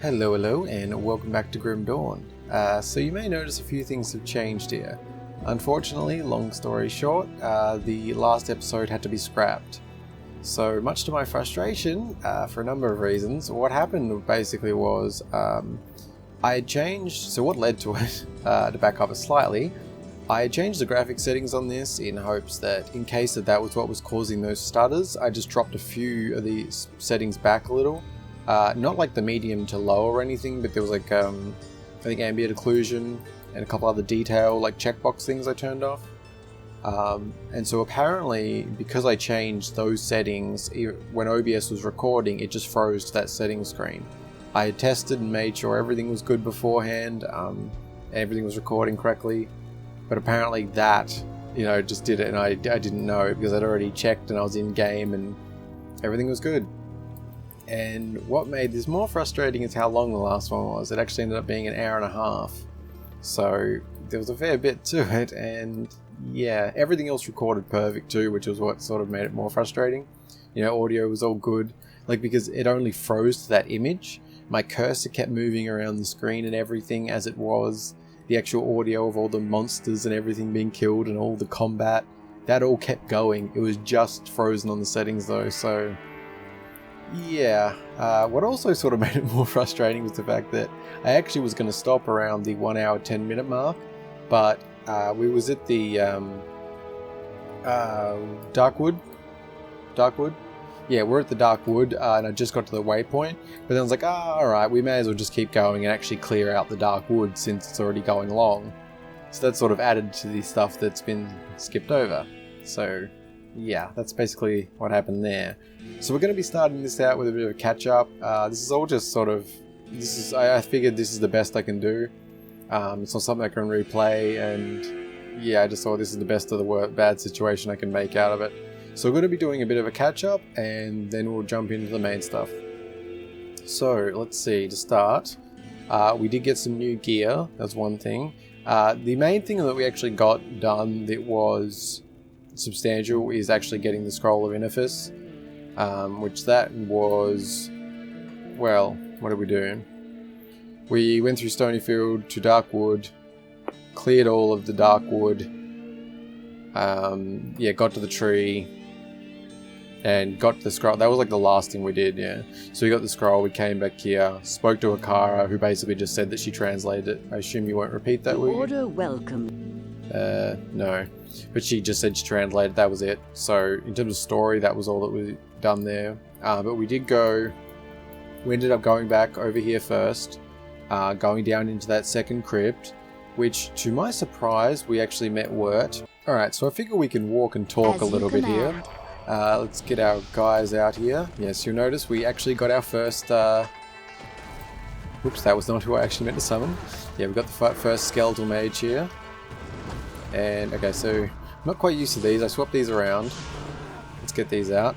Hello, and welcome back to Grim Dawn. So you may notice a few things have changed here. Unfortunately, long story short, the last episode had to be scrapped. So much to my frustration, for a number of reasons, what happened basically was I had changed, so what led to it, to back up slightly, I had changed the graphic settings on this in hopes that in case that was what was causing those stutters, I just dropped a few of these settings back a little. Not like the medium to low or anything, but there was like, I think ambient occlusion and a couple other detail, like checkbox things I turned off. And so apparently, because I changed those settings, when OBS was recording, it just froze to that settings screen. I had tested and made sure everything was good beforehand, everything was recording correctly, but apparently that, just did it, and I didn't know because I'd already checked and I was in game and everything was good. And what made this more frustrating is how long the last one was. It actually ended up being an hour and a half. So there was a fair bit to it, and yeah, everything else recorded perfect too, which was what sort of made it more frustrating. Audio was all good, because it only froze to that image. My cursor kept moving around the screen and everything as it was. The actual audio of all the monsters and everything being killed and all the combat, that all kept going. It was just frozen on the settings though, so yeah. What also sort of made it more frustrating was the fact that I actually was going to stop around the 1 hour 10 minute mark, but we was at the Darkwood. Yeah, we're at the Darkwood, and I just got to the waypoint, but then I was like, alright, we may as well just keep going and actually clear out the Darkwood since it's already going long. So that sort of added to the stuff that's been skipped over. So yeah, that's basically what happened there. So we're going to be starting this out with a bit of a catch-up. This is all just sort of, I figured this is the best I can do. It's not something I can replay, and yeah, I just thought this is the best of the bad situation I can make out of it. So we're going to be doing a bit of a catch-up, and then we'll jump into the main stuff. So let's see, to start, we did get some new gear, that's one thing. The main thing that we actually got done that was substantial is actually getting the Scroll of Inifis, which that was, well, what did we do? We went through Stonyfield to Darkwood, cleared all of the Darkwood, got to the tree, and got the scroll. That was like the last thing we did, yeah. So we got the scroll, we came back here, spoke to Akara, who basically just said that she translated it. I assume you won't repeat that, will you? Order welcome. No. But she just said she translated, that was it. So in terms of story, that was all that we done there. But we ended up going back over here first, going down into that second crypt, which to my surprise, we actually met Wirt. Alright, so I figure we can walk and talk a little bit here. Let's get our guys out here. Yes, you'll notice we actually got our first... Whoops, that was not who I actually meant to summon. Yeah, we got the first Skeletal Mage here. And, okay, so I'm not quite used to these. I swapped these around. Let's get these out.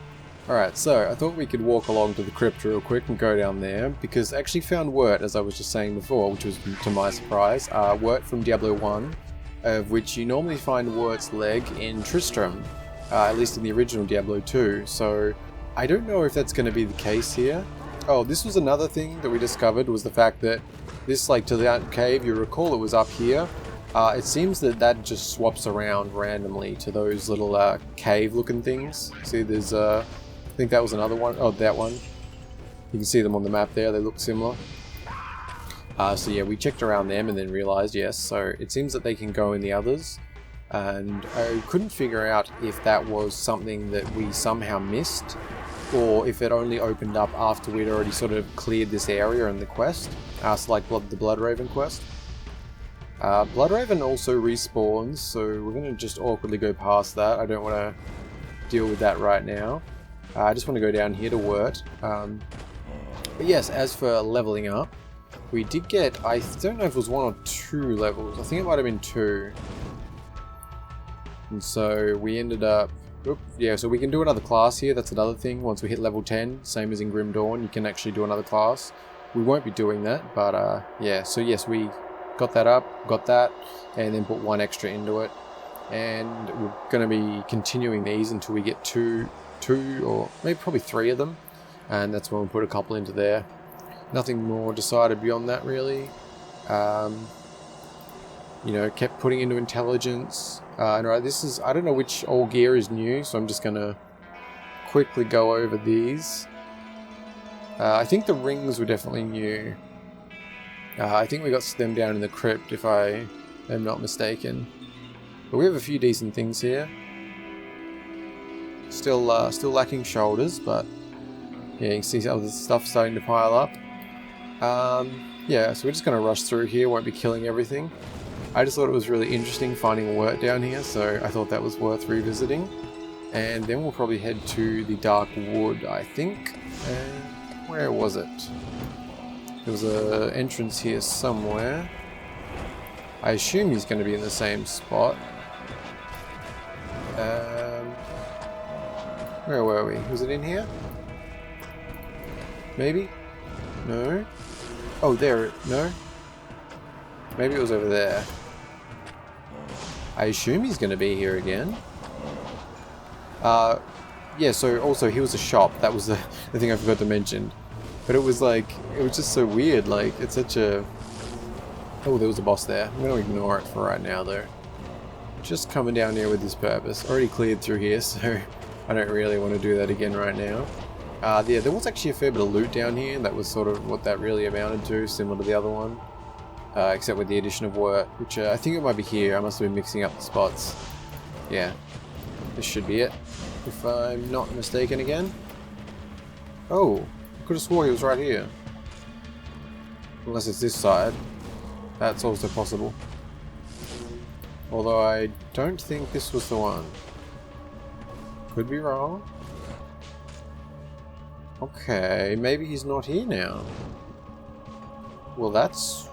Alright, so I thought we could walk along to the crypt real quick and go down there, because I actually found Wirt, as I was just saying before, which was to my surprise. Wirt from Diablo 1, of which you normally find Wirt's leg in Tristram. At least in the original Diablo 2, so I don't know if that's going to be the case here. Oh, this was another thing that we discovered, was the fact that this, to the cave, you recall it was up here. It seems that just swaps around randomly to those little cave-looking things. See, there's, I think that was another one. Oh, that one. You can see them on the map there, they look similar. So yeah, we checked around them and then realized, yes, so it seems that they can go in the others. And I couldn't figure out if that was something that we somehow missed, or if it only opened up after we'd already sort of cleared this area in the quest, so like the Bloodraven quest. Bloodraven also respawns, so we're going to just awkwardly go past that. I don't want to deal with that right now. I just want to go down here to Wirt. But yes, as for leveling up, we did get, I don't know if it was 1 or 2 levels, I think it might have been 2. And so we ended up, so we can do another class here, that's another thing. Once we hit level 10, same as in Grim Dawn, you can actually do another class. We won't be doing that, but yeah, so yes, we got that up, got that, and then put 1 extra into it. And we're going to be continuing these until we get two or maybe probably 3 of them. And that's when we'll put a couple into there. Nothing more decided beyond that, really. You know, kept putting into intelligence. And right, this is, I don't know which all gear is new, so I'm just gonna quickly go over these. I think the rings were definitely new. I think we got them down in the crypt, if I am not mistaken. But we have a few decent things here. Still lacking shoulders, but yeah, you can see other stuff starting to pile up. Yeah, so we're just going to rush through here, won't be killing everything. I just thought it was really interesting finding wort down here, so I thought that was worth revisiting. And then we'll probably head to the Dark Wood, I think. And where was it? There was an entrance here somewhere. I assume he's going to be in the same spot. Where were we? Was it in here? Maybe? No? Oh, there. No? Maybe it was over there. I assume he's going to be here again. Yeah, so also he was a shop. That was the thing I forgot to mention. But it was like, it was just so weird. Like, it's such a... Oh, there was a boss there. I'm going to ignore it for right now, though. Just coming down here with this purpose. Already cleared through here, so I don't really want to do that again right now. Yeah, there was actually a fair bit of loot down here. That was sort of what that really amounted to, similar to the other one. Except with the addition of wort, which I think it might be here. I must have been mixing up the spots. Yeah, this should be it, if I'm not mistaken again. Oh, I could have swore he was right here. Unless it's this side. That's also possible. Although I don't think this was the one. Could be wrong. Okay, maybe he's not here now. Well, that's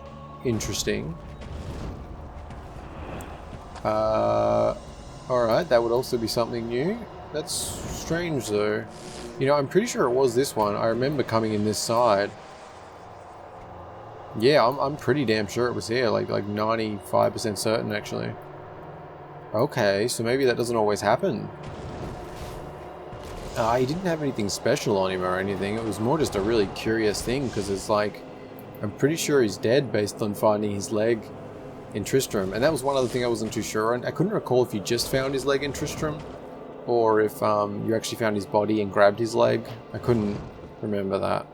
interesting. Alright, that would also be something new. That's strange though. You know, I'm pretty sure it was this one. I remember coming in this side. Yeah, I'm pretty damn sure it was here. Like 95% certain actually. Okay, so maybe that doesn't always happen. He didn't have anything special on him or anything. It was more just a really curious thing because it's like, I'm pretty sure he's dead based on finding his leg in Tristram. And that was one other thing I wasn't too sure on. I couldn't recall if you just found his leg in Tristram or if you actually found his body and grabbed his leg. I couldn't remember that.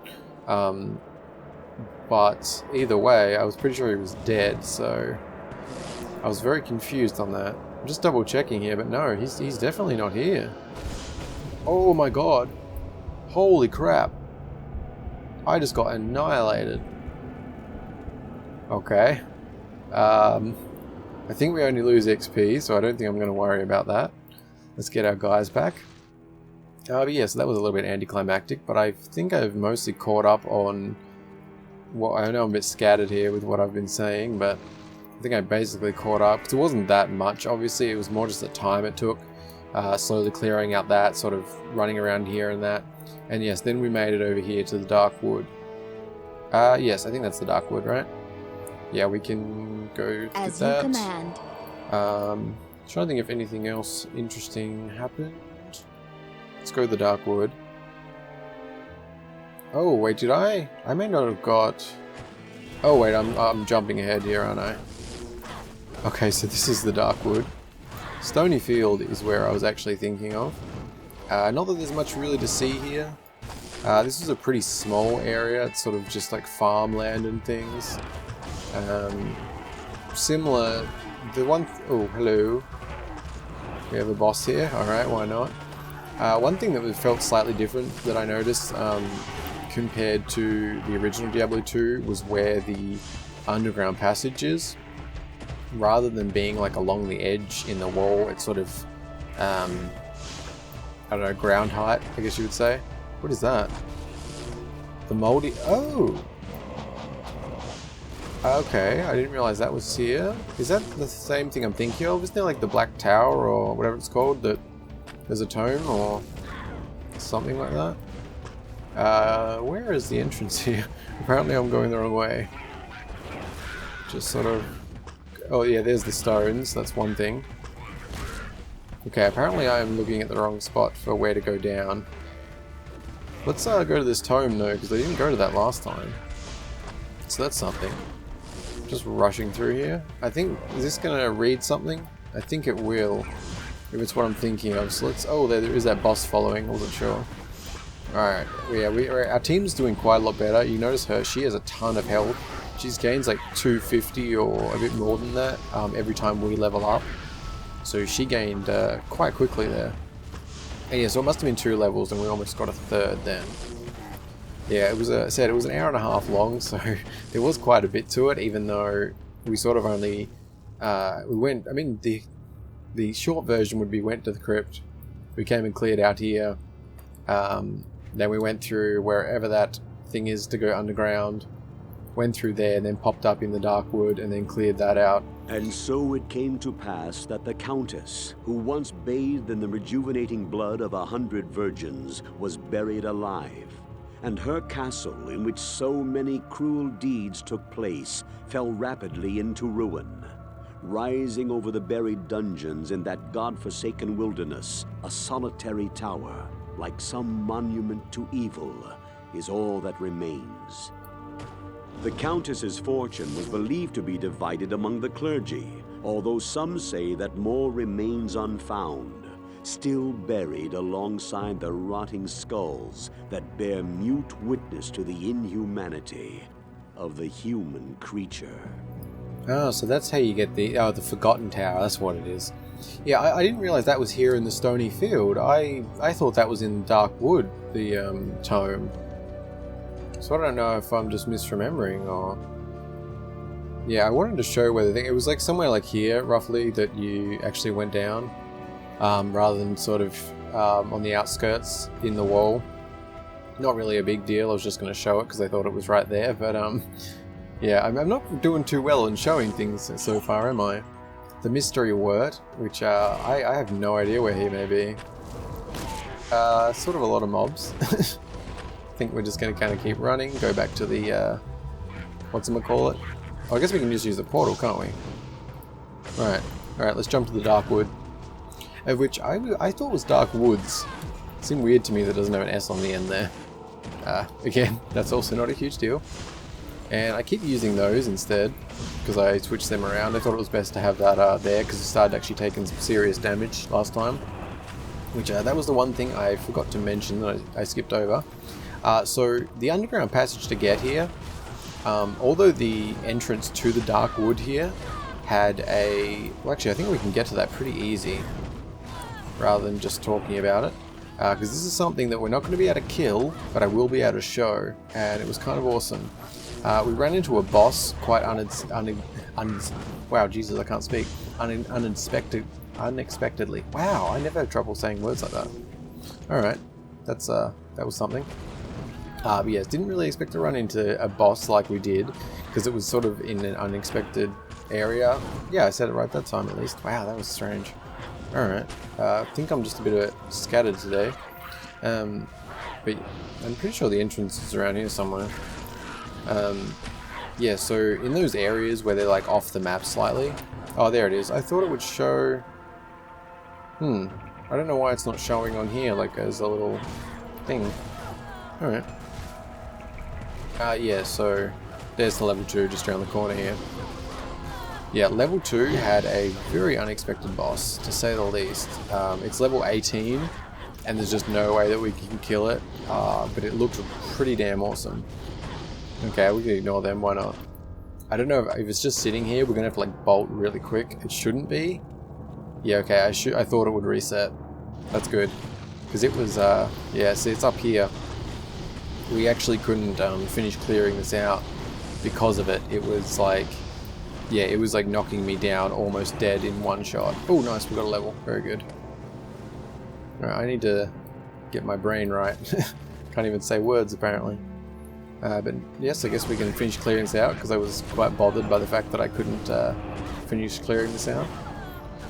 But either way, I was pretty sure he was dead, so I was very confused on that. I'm just double checking here, but no, he's definitely not here. Oh my god. Holy crap. I just got annihilated. Okay. I think we only lose XP, so I don't think I'm going to worry about that. Let's get our guys back. But yeah, so that was a little bit anticlimactic, but I think I've mostly caught up on what... I know I'm a bit scattered here with what I've been saying, but I think I basically caught up. Because it wasn't that much, obviously. It was more just the time it took. Slowly clearing out that, sort of running around here and that. And yes, then we made it over here to the Dark Wood. Yes, I think that's the Dark Wood, right? Yeah, we can go as that. you command. Trying to think if anything else interesting happened. Let's go to the Dark Wood. Oh, wait, did I? I may not have got... Oh, wait, I'm jumping ahead here, aren't I? Okay, so this is the Dark Wood. Stoney Field is where I was actually thinking of. Not that there's much really to see here. This is a pretty small area. It's sort of just like farmland and things. Similar... The one... Oh, hello. We have a boss here. Alright, why not? One thing that felt slightly different that I noticed compared to the original Diablo 2 was where the underground passage is. Rather than being like along the edge in the wall, it's sort of, I don't know, ground height, I guess you would say. What is that? The moldy... Oh! Okay, I didn't realize that was here. Is that the same thing I'm thinking of? Isn't there like the Black Tower or whatever it's called that there's a tome or something like that? Where is the entrance here? Apparently I'm going the wrong way. Just sort of... Oh yeah, there's the stones, that's one thing. Okay, apparently I am looking at the wrong spot for where to go down. Let's go to this tome though, because I didn't go to that last time. So that's something. Just rushing through here. I think, is this going to read something? I think it will. If it's what I'm thinking of. So let's, oh, there is that boss following. I wasn't sure. Alright, yeah, our team's doing quite a lot better. You notice her, she has a ton of health. She's gains like 250 or a bit more than that every time we level up. So she gained quite quickly there. And yeah, so it must have been 2 levels and we almost got a 3rd then. Yeah, it was I said it was an hour and a half long, so there was quite a bit to it, even though we sort of only we went. I mean, the short version would be went to the crypt, we came and cleared out here, then we went through wherever that thing is to go underground, went through there, and then popped up in the dark wood, and then cleared that out. And so it came to pass that the Countess, who once bathed in the rejuvenating blood of 100 virgins, was buried alive. And her castle, in which so many cruel deeds took place, fell rapidly into ruin. Rising over the buried dungeons in that god-forsaken wilderness, a solitary tower, like some monument to evil, is all that remains. The Countess's fortune was believed to be divided among the clergy, although some say that more remains unfound, still buried alongside the rotting skulls that bear mute witness to the inhumanity of the human creature. Oh, so that's how you get the Forgotten Tower, that's what it is. Yeah, I didn't realize that was here in the Stony Field. I thought that was in Dark Wood, the tome. So I don't know if I'm just misremembering or... Yeah, I wanted to show where the thing... It was like somewhere like here, roughly, that you actually went down. Rather than sort of on the outskirts in the wall. Not really a big deal, I was just going to show it because I thought it was right there, but yeah, I'm not doing too well in showing things so far, am I? The mystery word, which I have no idea where he may be. Sort of a lot of mobs. I think we're just going to kind of keep running, go back to the, whatchamacallit? Oh, I guess we can just use the portal, can't we? Alright, let's jump to the Dark Wood. Of which I thought was Dark Woods. It seemed weird to me that it doesn't have an S on the end there. Again, that's also not a huge deal. And I keep using those instead, because I switched them around. I thought it was best to have that there, because it started actually taking some serious damage last time. Which, that was the one thing I forgot to mention that I skipped over. So, the underground passage to get here, although the entrance to the Dark Wood here had a... Well, actually, I think we can get to that pretty easy, rather than just talking about it. Because this is something that we're not going to be able to kill, but I will be able to show, and it was kind of awesome. We ran into a boss quite wow, Jesus, I can't speak. Unexpectedly. Wow, I never have trouble saying words like that. Alright, that was something. But yes, didn't really expect to run into a boss like we did, because it was sort of in an unexpected area. Yeah, I said it right that time at least. Wow, that was strange. Alright, I think I'm just a bit scattered today. But I'm pretty sure the entrance is around here somewhere. Yeah, so in those areas where they're like off the map slightly. Oh, there it is. I thought it would show... I don't know why it's not showing on here, like as a little thing. Alright. Yeah, so there's the level 2 just around the corner here. Yeah, level 2 had a very unexpected boss, to say the least. It's level 18, and there's just no way that we can kill it, but it looked pretty damn awesome. Okay, we can ignore them, why not? I don't know if it's just sitting here, we're gonna have to like bolt really quick. It shouldn't be. Yeah, okay, I thought it would reset. That's good. Because it was, yeah, see, it's up here. We actually couldn't finish clearing this out because of it. It was like, yeah, it was like knocking me down almost dead in one shot. Oh, nice, we got a level. Very good. Alright, I need to get my brain right. Can't even say words, apparently. But yes, I guess we can finish clearing this out, because I was quite bothered by the fact that I couldn't finish clearing this out.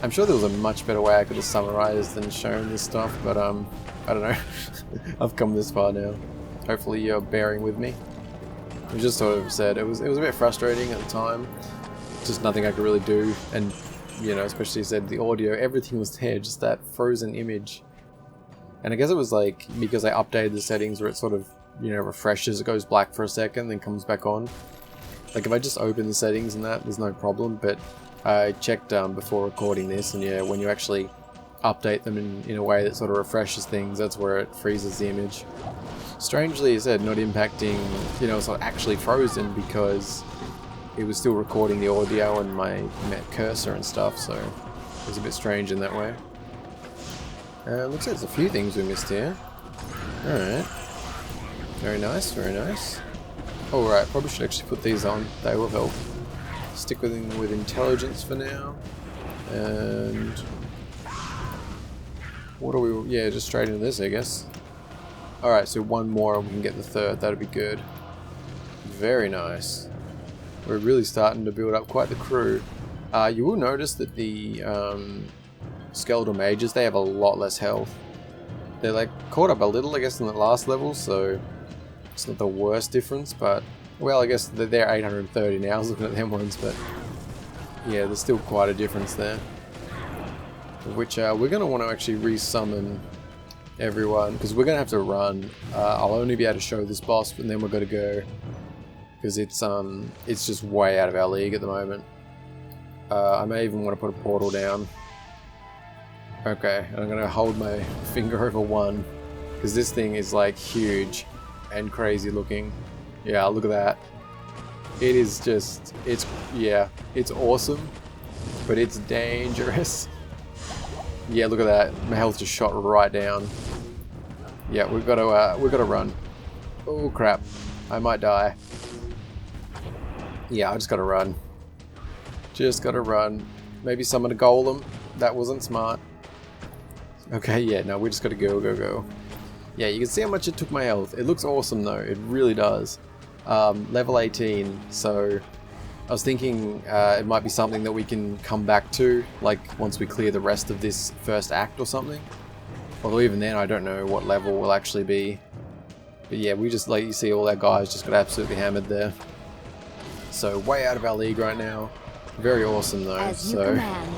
I'm sure there was a much better way I could have summarized than shown this stuff, but I don't know. I've come this far now. Hopefully you're bearing with me. I just sort of said it was a bit frustrating at the time. Just nothing I could really do, and you know, especially said the audio, everything was there, just that frozen image. And I guess it was like because I updated the settings where it sort of, you know, refreshes, it goes black for a second, then comes back on. Like if I just open the settings and that, there's no problem, but I checked before recording this, and yeah, when you actually update them in a way that sort of refreshes things, that's where it freezes the image. Strangely, as I said, not impacting, it's not actually frozen because it was still recording the audio and my cursor and stuff, so it was a bit strange in that way. Looks like there's a few things we missed here. Alright. Very nice, very nice. Alright, probably should actually put these on. They will help. Stick with intelligence for now. And what do we... yeah, just straight into this, I guess. Alright, so one more and we can get the third. That'd be good. Very nice. We're really starting to build up quite the crew. You will notice that the Skeletal Mages, they have a lot less health. They're like caught up a little, I guess, in the last level, so it's not the worst difference, but, well, I guess they're 830 now. I was looking at them ones, but yeah, there's still quite a difference there. Which we're going to want to actually resummon everyone, because we're going to have to run. I'll only be able to show this boss, and then we're going to go, because it's just way out of our league at the moment. I may even want to put a portal down. Okay, and I'm going to hold my finger over one, because this thing is like huge and crazy looking. Yeah, look at that. It is just, it's awesome, but it's dangerous. Yeah, look at that. My health just shot right down. Yeah, we've got to run. Oh crap, I might die. Yeah, I just got to run. Just got to run. Maybe summon a golem. That wasn't smart. Okay, yeah, no, we just got to go. Yeah, you can see how much it took my health. It looks awesome though, it really does. Level 18, so I was thinking it might be something that we can come back to, like once we clear the rest of this first act or something. Although even then I don't know what level we'll actually be. But yeah, we just, like you see, all our guys just got absolutely hammered there. So way out of our league right now. Very awesome though. As you command.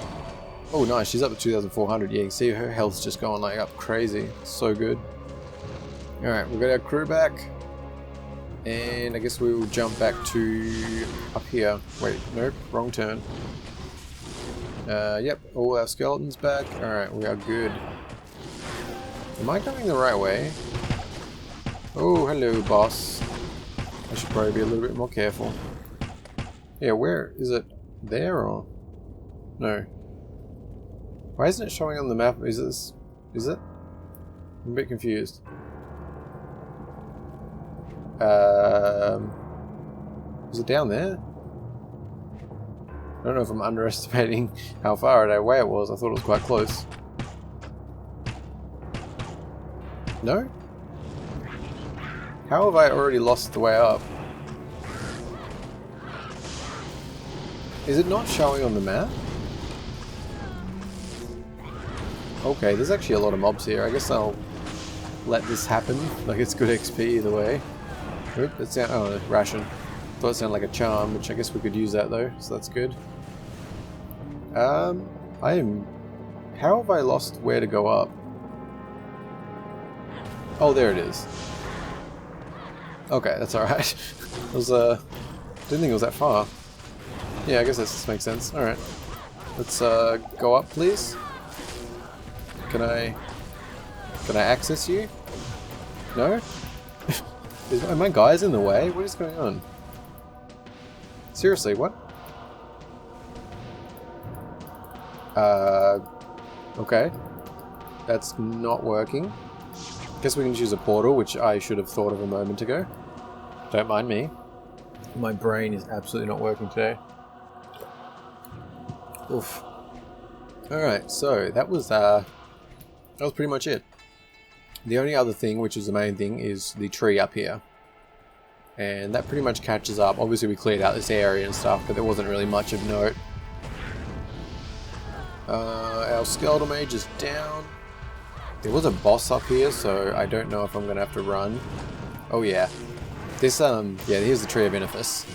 Oh nice, she's up to 2,400. Yeah, you can see her health's just going like up crazy. So good. Alright, we've got our crew back. And I guess we will jump back to up here. Wait, nope, wrong turn. Yep, all our skeletons back. Alright, we are good. Am I going the right way? Oh, hello, boss. I should probably be a little bit more careful. Yeah, where is it? There or no? Why isn't it showing on the map? Is it? I'm a bit confused. Is it down there? I don't know if I'm underestimating how far away it was. I thought it was quite close. No? How have I already lost the way up? Is it not showing on the map? Okay, there's actually a lot of mobs here. I guess I'll let this happen. Like, it's good XP either way. Oop, that sound, oh, ration. Thought it sounded like a charm, which I guess we could use that though, so that's good. How have I lost where to go up? Oh, there it is. Okay, that's alright. I was, didn't think it was that far. Yeah, I guess this makes sense. Alright. Let's, go up, please. Can I access you? No? Are my guys in the way? What is going on? Seriously, what? Okay. That's not working. Guess we can choose a portal, which I should have thought of a moment ago. Don't mind me. My brain is absolutely not working today. Oof. Alright, so that was pretty much it. The only other thing, which is the main thing, is the tree up here. And that pretty much catches up. Obviously we cleared out this area and stuff, but there wasn't really much of note. Our Skeletal Mage is down. There was a boss up here, so I don't know if I'm going to have to run. Oh yeah. This, yeah, here's the Tree of Benefice.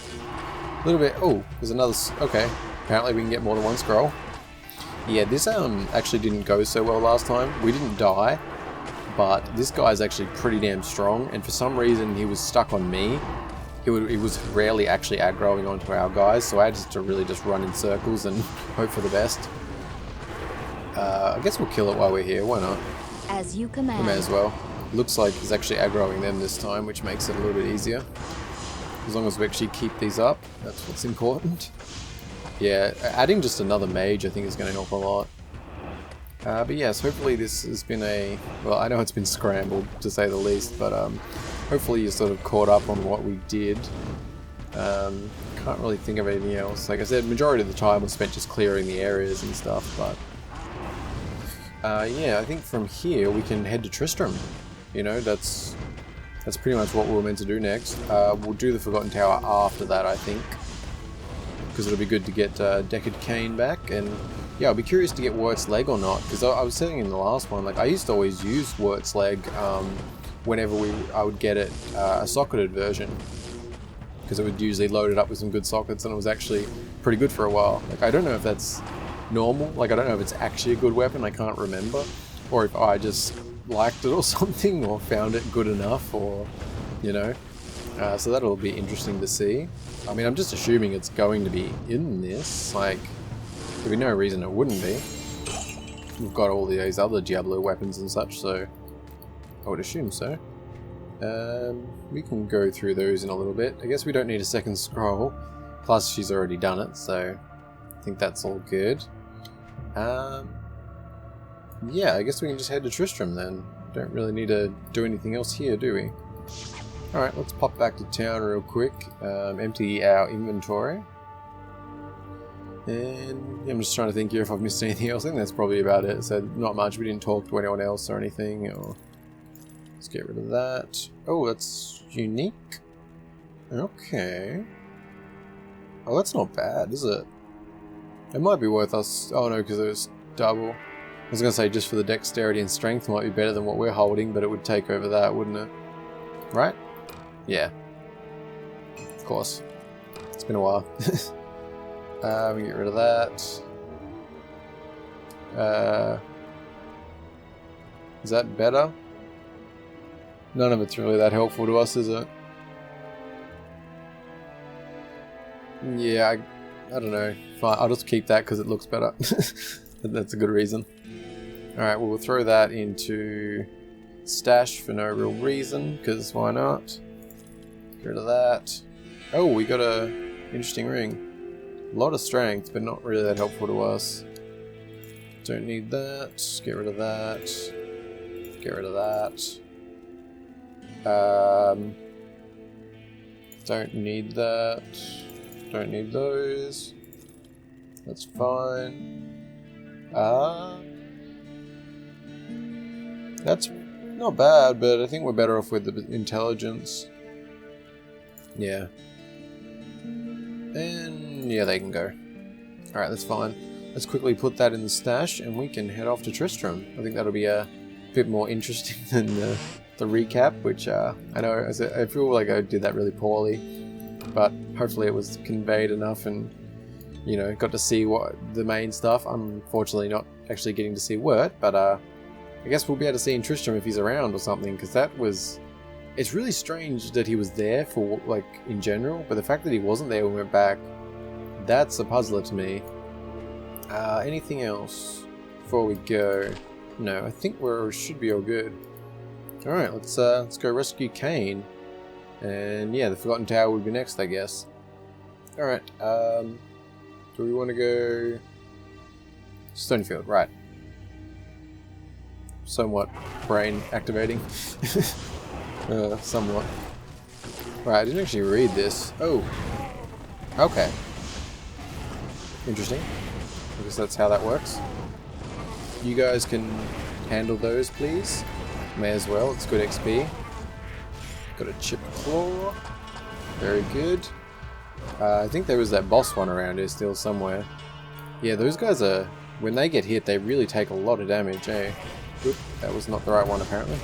A little bit, oh, there's another, okay. Apparently we can get more than one scroll. Yeah, this actually didn't go so well last time. We didn't die, but this guy's actually pretty damn strong, and for some reason he was stuck on me, it was rarely actually aggroing onto our guys, so I had to really just run in circles and hope for the best. I guess we'll kill it while we're here, why not? As you command. We may as well. Looks like he's actually aggroing them this time, which makes it a little bit easier. As long as we actually keep these up, that's what's important. Yeah, adding just another mage I think is going to help a lot. But yes, hopefully this has been a... Well, I know it's been scrambled, to say the least, but hopefully you sort of caught up on what we did. Can't really think of anything else. Like I said, majority of the time was spent just clearing the areas and stuff, but... yeah, I think from here we can head to Tristram. You know, that's pretty much what we were meant to do next. We'll do the Forgotten Tower after that, I think. Because it'll be good to get Deckard Cain back, and... Yeah, I'll be curious to get Wirt's Leg or not, because I was saying in the last one, like, I used to always use Wirt's Leg whenever I would get it a socketed version, because it would usually load it up with some good sockets, and it was actually pretty good for a while. Like, I don't know if that's normal, like, I don't know if it's actually a good weapon, I can't remember, or if I just liked it or something, or found it good enough, or, you know, so that'll be interesting to see. I mean, I'm just assuming it's going to be in this, like... There'd be no reason it wouldn't be. We've got all these other Diablo weapons and such, so I would assume so. We can go through those in a little bit. I guess we don't need a second scroll. Plus, she's already done it, so I think that's all good. Yeah, I guess we can just head to Tristram then. Don't really need to do anything else here, do we? Alright, let's pop back to town real quick. Empty our inventory. And I'm just trying to think here if I've missed anything else. I think that's probably about it. So not much. We didn't talk to anyone else or anything. Or let's get rid of that. Oh, that's unique. Okay. Oh, that's not bad, is it? It might be worth us... Oh no, because it was double. I was going to say just for the dexterity and strength might be better than what we're holding, but it would take over that, wouldn't it? Right? Yeah. Of course. It's been a while. We get rid of that. Is that better? None of it's really that helpful to us, is it? Yeah, I don't know. Fine, I'll just keep that because it looks better. That's a good reason. Alright, well, we'll throw that into stash for no real reason, because why not? Get rid of that. Oh, we got a interesting ring. A lot of strength, but not really that helpful to us. Don't need that. Get rid of that. Get rid of that. Don't need that. Don't need those. That's fine. That's not bad, but I think we're better off with the intelligence. Yeah. And yeah, they can go. Alright, that's fine. Let's quickly put that in the stash and we can head off to Tristram. I think that'll be a bit more interesting than the recap, which I know I feel like I did that really poorly, but hopefully it was conveyed enough and, you know, got to see what the main stuff. Unfortunately not actually getting to see Wirt, but I guess we'll be able to see in Tristram if he's around or something, because that was... It's really strange that he was there for, like, in general, but the fact that he wasn't there when we went back, that's a puzzler to me. Anything else before we go? No, I think we should be all good. Alright, let's go rescue Cain. And yeah, the Forgotten Tower would be next, I guess. Alright, do we want to go... Stonyfield, right. Somewhat brain activating. Somewhat. Right, I didn't actually read this. Oh. Okay. Interesting. I guess that's how that works. You guys can handle those, please. May as well, it's good XP. Got a chip claw. Very good. I think there was that boss one around here still somewhere. Yeah, those guys are... When they get hit, they really take a lot of damage, eh? Oop, that was not the right one, apparently.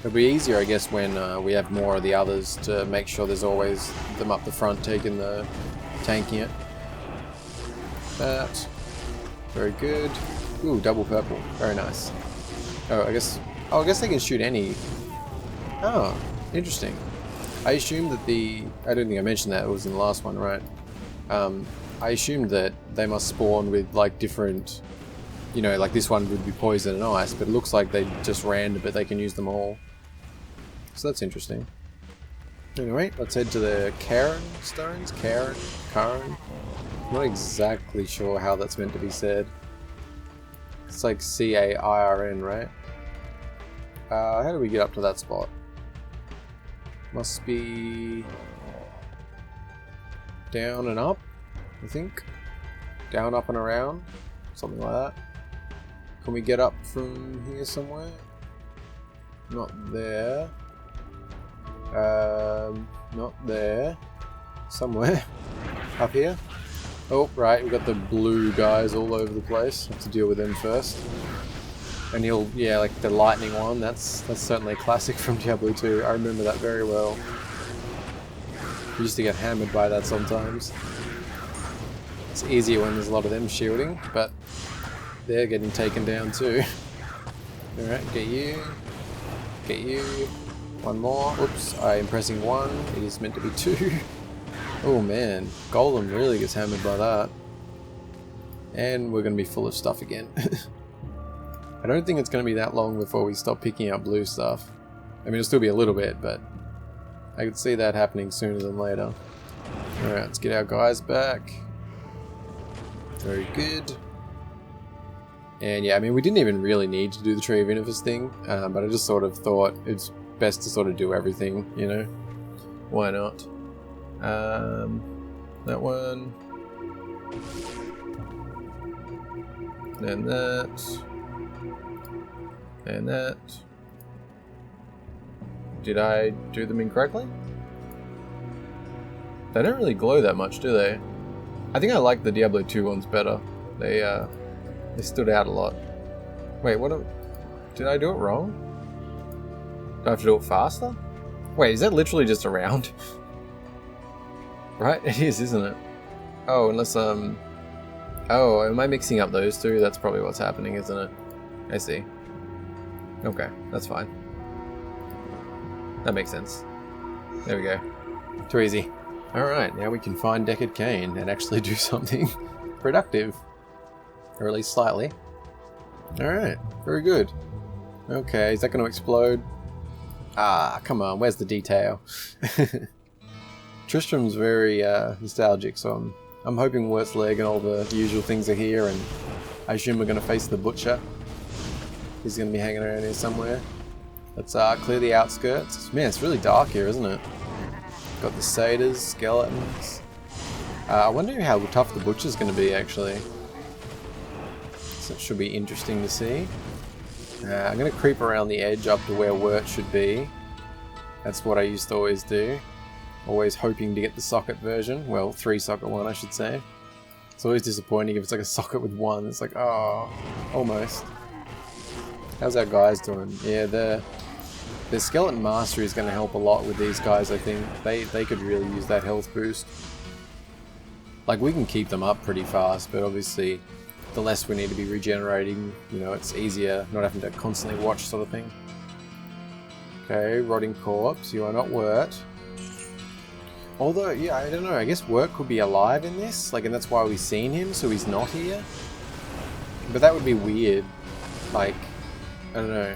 It'll be easier, I guess, when we have more of the others to make sure there's always them up the front tanking it. That. Very good. Ooh, double purple. Very nice. Oh, I guess they can shoot any... Oh, interesting. I assumed that I don't think I mentioned that, it was in the last one, right? I assumed that they must spawn with like different, you know, like this one would be poison and ice, but it looks like they just random, but they can use them all. So that's interesting. Anyway, let's head to the Karen stones. Karen? I'm not exactly sure how that's meant to be said. It's like C-A-I-R-N, right? How do we get up to that spot? Must be down and up, I think. Down, up and around. Something like that. Can we get up from here somewhere? Not there. Not there. Somewhere. Up here. Oh, right, we've got the blue guys all over the place. Have to deal with them first. And yeah, like the lightning one, that's certainly a classic from Diablo 2. I remember that very well. We used to get hammered by that sometimes. It's easier when there's a lot of them shielding, but they're getting taken down too. Alright, get you. Get you. One more. Oops, I am pressing one. It is meant to be two. Oh man, Golem really gets hammered by that. And we're going to be full of stuff again. I don't think it's going to be that long before we stop picking up blue stuff. I mean, it'll still be a little bit, but I could see that happening sooner than later. Alright, let's get our guys back. Very good. And yeah, I mean, we didn't even really need to do the Tree of Universe thing, but I just sort of thought it's best to sort of do everything, you know? Why not? That one. And that. And that. Did I do them incorrectly? They don't really glow that much, do they? I think I like the Diablo 2 ones better. They stood out a lot. Wait, did I do it wrong? Do I have to do it faster? Wait, is that literally just around? Right? It is, isn't it? Oh, unless, oh, am I mixing up those two? That's probably what's happening, isn't it? I see. Okay, that's fine. That makes sense. There we go. Too easy. Alright, now we can find Deckard Cain and actually do something productive. Or at least slightly. Alright, very good. Okay, is that going to explode? Ah, come on, where's the detail? Tristram's very nostalgic, so I'm hoping Wurt's Leg and all the usual things are here, and I assume we're going to face the Butcher. He's going to be hanging around here somewhere. Let's clear the outskirts. Man, it's really dark here, isn't it? Got the satyrs, skeletons. I wonder how tough the Butcher's going to be, actually. So it should be interesting to see. I'm going to creep around the edge up to where Wirt should be. That's what I used to always do. Always hoping to get the socket version. Well, 3-socket one, I should say. It's always disappointing if it's like a socket with one. It's like, oh, almost. How's our guys doing? Yeah, the Skeleton Mastery is going to help a lot with these guys, I think. They could really use that health boost. Like, we can keep them up pretty fast, but obviously the less we need to be regenerating, you know, it's easier not having to constantly watch sort of thing. Okay, Rotting Corpse, you are not Wirt. Although, yeah, I don't know, I guess Wirt could be alive in this, like, and that's why we've seen him, so he's not here. But that would be weird. Like, I don't know.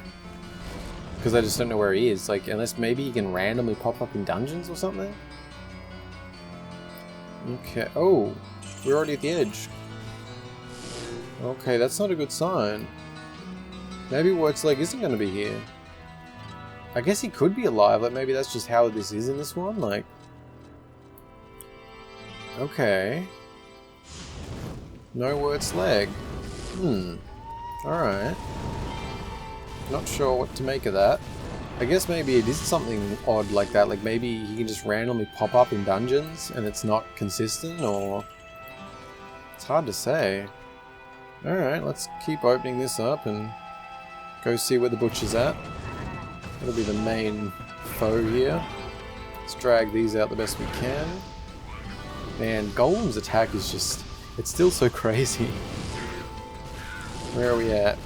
Because I just don't know where he is, like, unless maybe he can randomly pop up in dungeons or something? Okay, oh, we're already at the edge. Okay, that's not a good sign. Maybe Wurt's Leg isn't going to be here. I guess he could be alive, like maybe that's just how this is in this one, like... Okay. No Wurt's Leg. Alright. Not sure what to make of that. I guess maybe it is something odd like that, like maybe he can just randomly pop up in dungeons and it's not consistent, or... It's hard to say. Alright, let's keep opening this up and go see where the Butcher's at. That'll be the main foe here. Let's drag these out the best we can. Man, Golem's attack is just... It's still so crazy. Where are we at?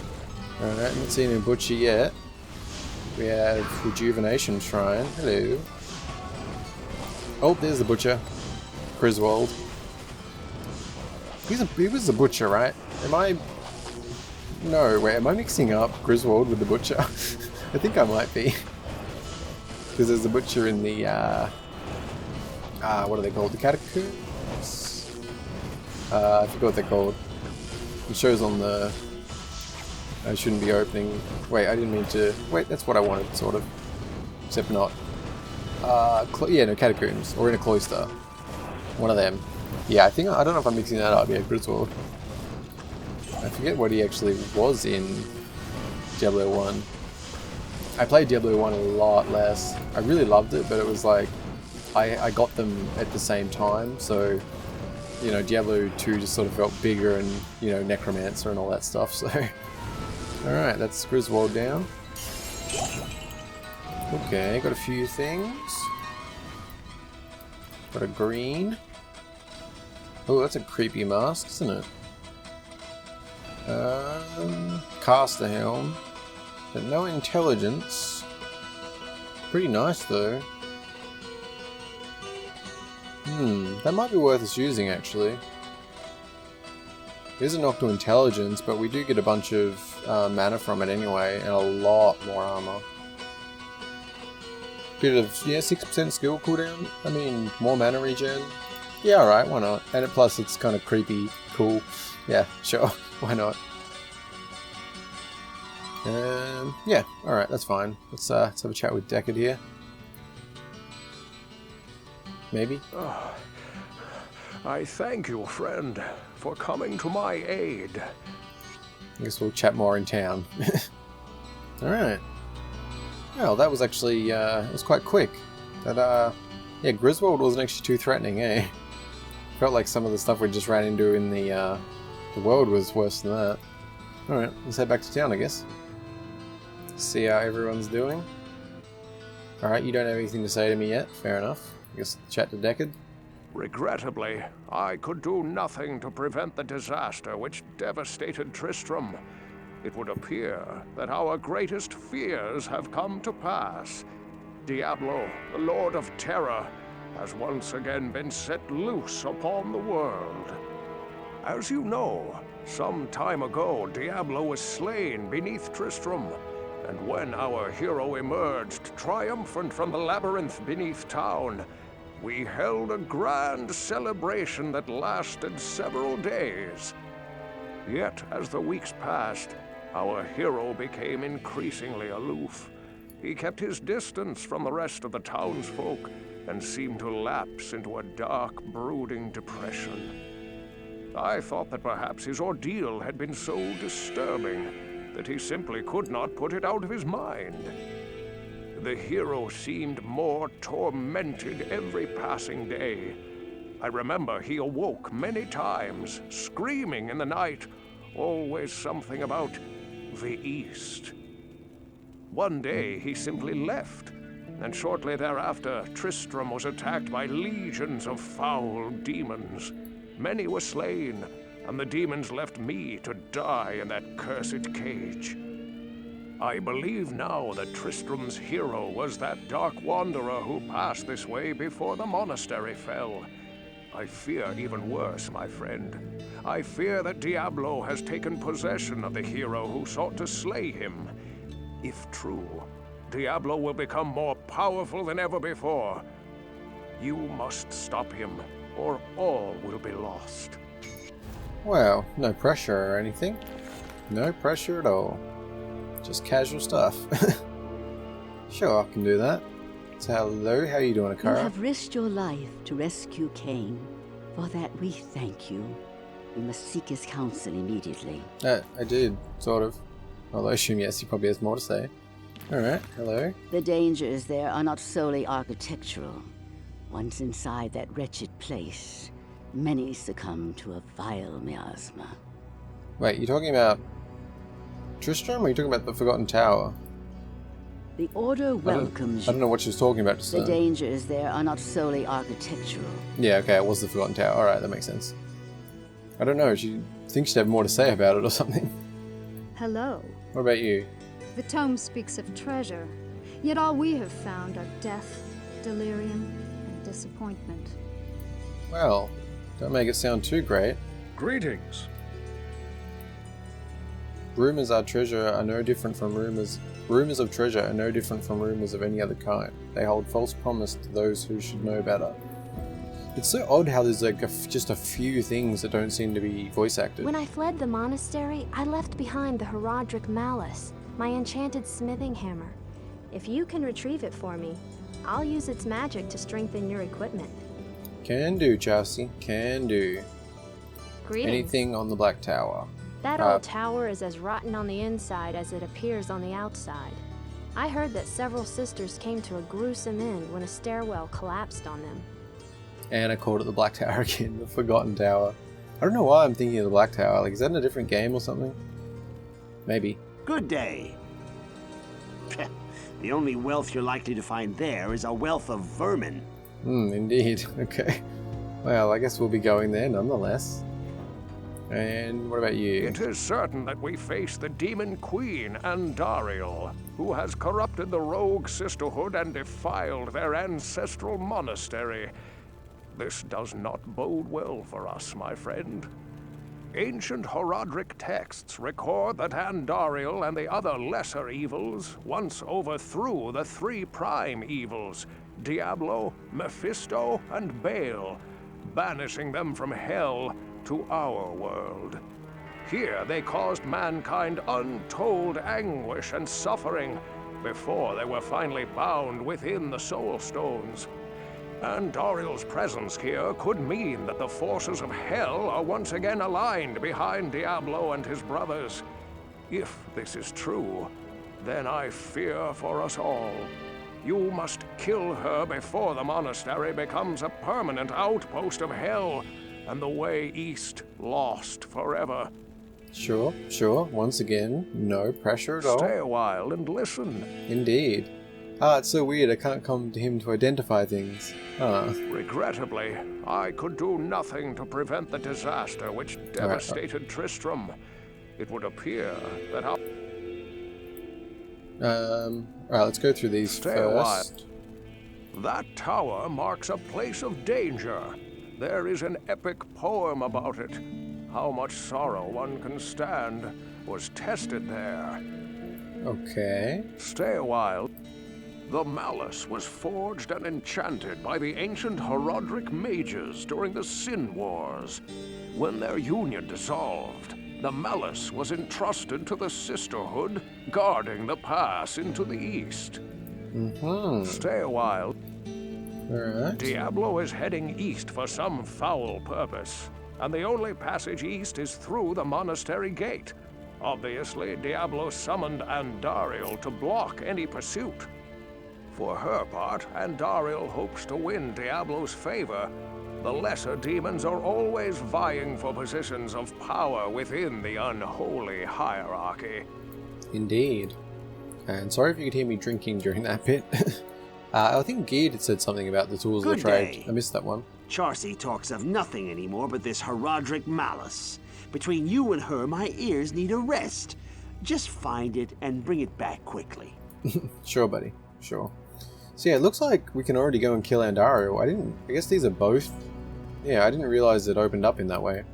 Alright, not seeing a Butcher yet. We have Rejuvenation Shrine. Hello. Oh, there's the butcher. Griswold. He was the butcher, right? Am I... No, wait, am I mixing up Griswold with the butcher? I think I might be. Because there's the butcher in the, what are they called? The catacombs? I forgot what they're called. It shows on the... I shouldn't be opening... Wait, I didn't mean to... Wait, that's what I wanted, sort of. Except not. Yeah, no, catacombs. Or in a cloister. One of them. Yeah, I don't know if I'm mixing that up. Yeah, Griswold. I forget what he actually was in Diablo 1. I played Diablo 1 a lot less. I really loved it, but it was like... I got them at the same time, so... You know, Diablo 2 just sort of felt bigger and, you know, Necromancer and all that stuff, so... Alright, that's Griswold down. Okay, got a few things. Got a green. Oh, that's a creepy mask, isn't it? Caster helm. But no intelligence. Pretty nice though. That might be worth us using actually. It is a knock to intelligence, but we do get a bunch of mana from it anyway, and a lot more armor. Bit of, yeah, 6% skill cooldown. I mean, more mana regen. Yeah, alright, why not? And plus it's kind of creepy, cool. Yeah, sure, why not? Yeah, alright, that's fine. Let's have a chat with Deckard here. Maybe? Oh, I thank you, friend, for coming to my aid. I guess we'll chat more in town. Alright. Well, that was actually, it was quite quick. That, yeah, Griswold wasn't actually too threatening, eh? Felt like some of the stuff we just ran into in the world was worse than that. Alright, let's head back to town, I guess. See how everyone's doing. Alright, you don't have anything to say to me yet. Fair enough. I guess chat to Deckard. Regrettably, I could do nothing to prevent the disaster which devastated Tristram. It would appear that our greatest fears have come to pass. Diablo, the Lord of Terror, has once again been set loose upon the world. As you know, some time ago Diablo was slain beneath Tristram, and when our hero emerged triumphant from the labyrinth beneath town, we held a grand celebration that lasted several days. Yet, as the weeks passed, our hero became increasingly aloof. He kept his distance from the rest of the townsfolk and seemed to lapse into a dark, brooding depression. I thought that perhaps his ordeal had been so disturbing that he simply could not put it out of his mind. The hero seemed more tormented every passing day. I remember he awoke many times, screaming in the night, always something about the East. One day he simply left, and shortly thereafter Tristram was attacked by legions of foul demons. Many were slain, and the demons left me to die in that cursed cage. I believe now that Tristram's hero was that dark wanderer who passed this way before the monastery fell. I fear even worse, my friend. I fear that Diablo has taken possession of the hero who sought to slay him. If true, Diablo will become more powerful than ever before. You must stop him, or all will be lost. Well, no pressure or anything. No pressure at all. Just casual stuff. Sure, I can do that. So hello, how are you doing, Akara? You have risked your life to rescue Cain. For that we thank you. We must seek his counsel immediately. I did, sort of. Although I assume yes, he probably has more to say. Alright, hello. The dangers there are not solely architectural. Once inside that wretched place, many succumb to a vile miasma. Wait, you're talking about Tristram, or are you talking about the Forgotten Tower? The Order welcomes you. I don't know what she was talking about just The then. dangers there are not solely architectural. Yeah, okay, it was the Forgotten Tower. Alright, that makes sense. I don't know, she thinks she'd have more to say about it or something. Hello. What about you? The tome speaks of treasure, yet all we have found are death, delirium, and disappointment. Well, don't make it sound too great. Greetings. Rumors of treasure are no different from rumors of any other kind. They hold false promise to those who should know better. It's so odd how there's like just a few things that don't seem to be voice acted. When I fled the monastery, I left behind the Horadric Malice, my enchanted smithing hammer. If you can retrieve it for me, I'll use its magic to strengthen your equipment. Can do, Chelsea. Can do. Greetings. Anything on the Black Tower. That old tower is as rotten on the inside as it appears on the outside. I heard that several sisters came to a gruesome end when a stairwell collapsed on them. And I called it the Black Tower again, the Forgotten Tower. I don't know why I'm thinking of the Black Tower. Like, is that in a different game or something? Maybe. Good day. The only wealth you're likely to find there is a wealth of vermin. Indeed. Okay. Well, I guess we'll be going there nonetheless. And what about you? It is certain that we face the Demon Queen, Andariel, who has corrupted the rogue sisterhood and defiled their ancestral monastery. This does not bode well for us, my friend. Ancient Horadric texts record that Andariel and the other lesser evils once overthrew the three prime evils, Diablo, Mephisto, and Baal, banishing them from hell to our world. Here they caused mankind untold anguish and suffering before they were finally bound within the Soul Stones. Andariel's presence here could mean that the forces of hell are once again aligned behind Diablo and his brothers. If this is true, then I fear for us all. You must kill her before the monastery becomes a permanent outpost of hell and the way east lost forever. Sure. Once again, no pressure at all. Stay a while and listen. Indeed. It's so weird I can't come to him to identify things. Regrettably, I could do nothing to prevent the disaster which devastated Tristram. It would appear that our... Alright, let's go through these Stay first. a while. That tower marks a place of danger. There is an epic poem about it. How much sorrow one can stand was tested there. Okay. Stay a while. The Malice was forged and enchanted by the ancient Horadric Mages during the Sin Wars. When their union dissolved, the Malice was entrusted to the Sisterhood, guarding the pass into the east. Stay a while. Alright. Diablo is heading east for some foul purpose, and the only passage east is through the monastery gate. Obviously, Diablo summoned Andariel to block any pursuit. For her part, Andariel hopes to win Diablo's favor. The lesser demons are always vying for positions of power within the unholy hierarchy. Indeed. And sorry if you could hear me drinking during that bit. I think Geared had said something about the tools of the trade. I missed that one. Charcy talks of nothing anymore but this Horadric Malice. Between you and her, my ears need a rest. Just find it and bring it back quickly. Sure, buddy. Sure. So yeah, it looks like we can already go and kill Andariel. I guess these are both... Yeah, I didn't realize it opened up in that way.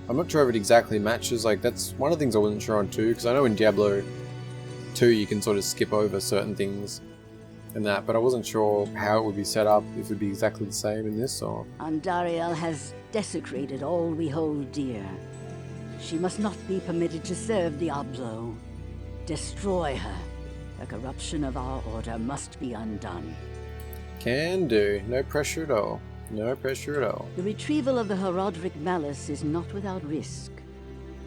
I'm not sure if it exactly matches. Like, that's one of the things I wasn't sure on too, because I know in Diablo 2 you can sort of skip over certain things and that, but I wasn't sure how it would be set up, if it would be exactly the same in this, or... Andariel has desecrated all we hold dear. She must not be permitted to serve Diablo. Destroy her. The corruption of our order must be undone. Can do. No pressure at all. No pressure at all. The retrieval of the Horadric Malice is not without risk.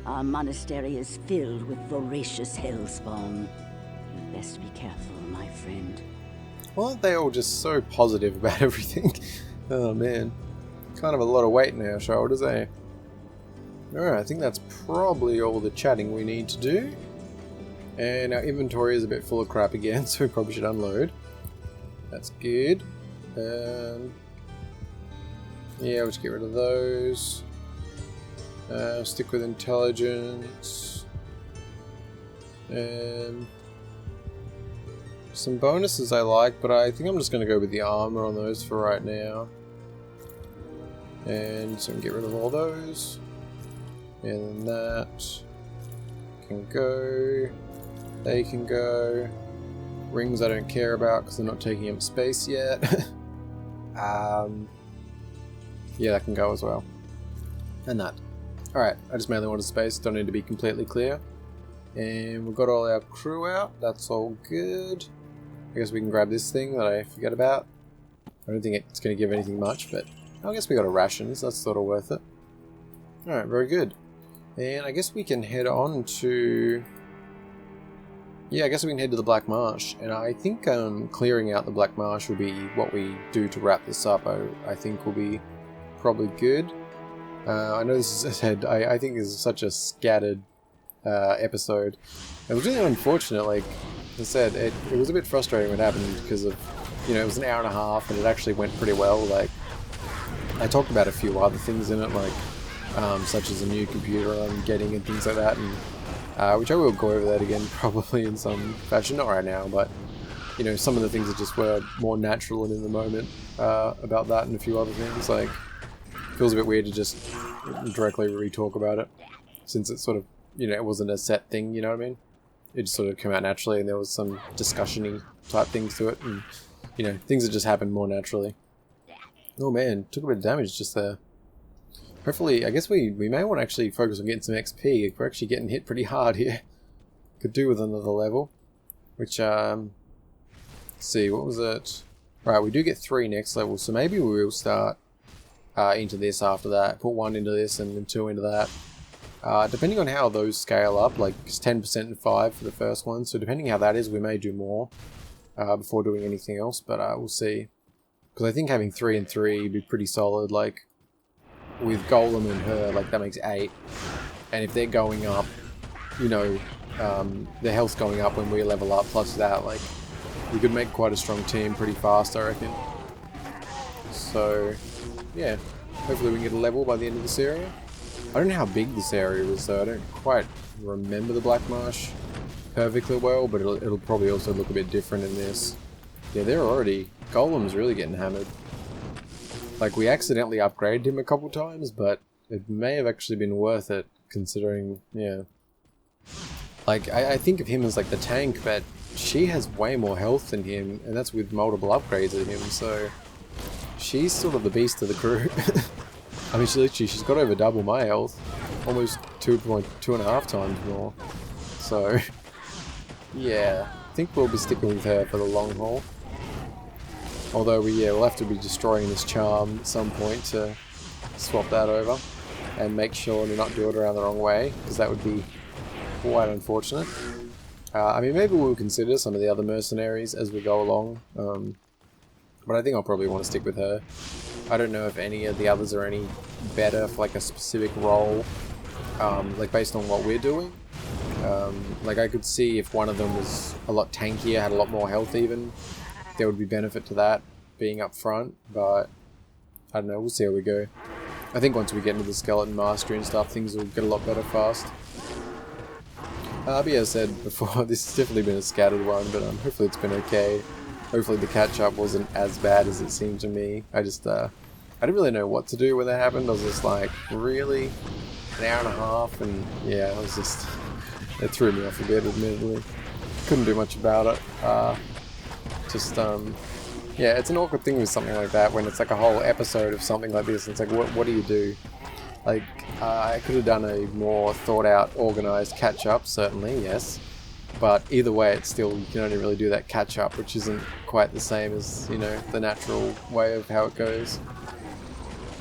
Our monastery is filled with voracious hellspawn. You best be careful, my friend. Why aren't they all just so positive about everything? Oh man. Kind of a lot of weight on our shoulders, eh? Alright, I think that's probably all the chatting we need to do. And our inventory is a bit full of crap again, so we probably should unload. That's good. Yeah, we'll just get rid of those. Stick with intelligence. some bonuses I like, but I think I'm just going to go with the armor on those for right now. And so we can get rid of all those. And then that can go. They can go. Rings I don't care about because they're not taking up space yet. Yeah, that can go as well. And that. Alright, I just mainly wanted space, don't need to be completely clear. And we've got all our crew out, that's all good. I guess we can grab this thing that I forget about. I don't think it's going to give anything much, but I guess we got a ration, so that's sort of worth it. Alright, very good. And I guess we can head on to... Yeah, I guess we can head to the Black Marsh. And I think clearing out the Black Marsh will be what we do to wrap this up. I think will be probably good. I know this is, I think this is such a scattered episode. It was really unfortunate, like I said, it was a bit frustrating when it happened because of, you know, it was an hour and a half and it actually went pretty well. Like, I talked about a few other things in it, like, such as a new computer I'm getting and things like that, and which I will go over that again probably in some fashion, not right now, but, you know, some of the things that just were more natural and in the moment about that and a few other things, like, feels a bit weird to just directly re-talk about it, since it's sort of, you know, it wasn't a set thing, you know what I mean? It just sort of came out naturally and there was some discussion-y type things to it, and, you know, things that just happened more naturally. Oh man, took a bit of damage just there. Hopefully, I guess we may want to actually focus on getting some XP. We're actually getting hit pretty hard here. Could do with another level. Which, let's see, what was it? Right, we do get 3 next level, so maybe we will start into this after that. Put 1 into this and then 2 into that. Depending on how those scale up, like it's 10% and 5 for the first one, so depending how that is, we may do more before doing anything else, but we'll see. Because I think having 3 and 3 would be pretty solid, like with Golem and her, like that makes 8. And if they're going up, you know, their health's going up when we level up, plus that, like, we could make quite a strong team pretty fast, I reckon. So, yeah, hopefully we can get a level by the end of this area. I don't know how big this area is though, I don't quite remember the Black Marsh perfectly well, but it'll probably also look a bit different in this. Yeah, they're already... Golem's really getting hammered. Like, we accidentally upgraded him a couple times, but it may have actually been worth it, considering, yeah. Like, I think of him as like the tank, but she has way more health than him, and that's with multiple upgrades of him, so... She's sort of the beast of the crew. I mean, she's got over double my health. Almost 2.5 times more. So, yeah. I think we'll be sticking with her for the long haul. Although we'll have to be destroying this charm at some point to swap that over. And make sure to not do it around the wrong way, because that would be quite unfortunate. I mean, maybe we'll consider some of the other mercenaries as we go along. But I think I'll probably want to stick with her. I don't know if any of the others are any better for like a specific role, like based on what we're doing. Like I could see if one of them was a lot tankier, had a lot more health even, there would be benefit to that being up front, but I don't know, we'll see how we go. I think once we get into the skeleton mastery and stuff, things will get a lot better fast. But yeah, as I said before, this has definitely been a scattered one, but hopefully it's been okay. Hopefully the catch-up wasn't as bad as it seemed to me. I didn't really know what to do when that happened. I was just like, really? An hour and a half? And yeah, I was just... It threw me off a bit, admittedly. Couldn't do much about it. Yeah, it's an awkward thing with something like that, when it's like a whole episode of something like this, and it's like, what do you do? Like, I could have done a more thought-out, organised catch-up, certainly, yes. But either way, it's still, you can only really do that catch-up, which isn't quite the same as, you know, the natural way of how it goes.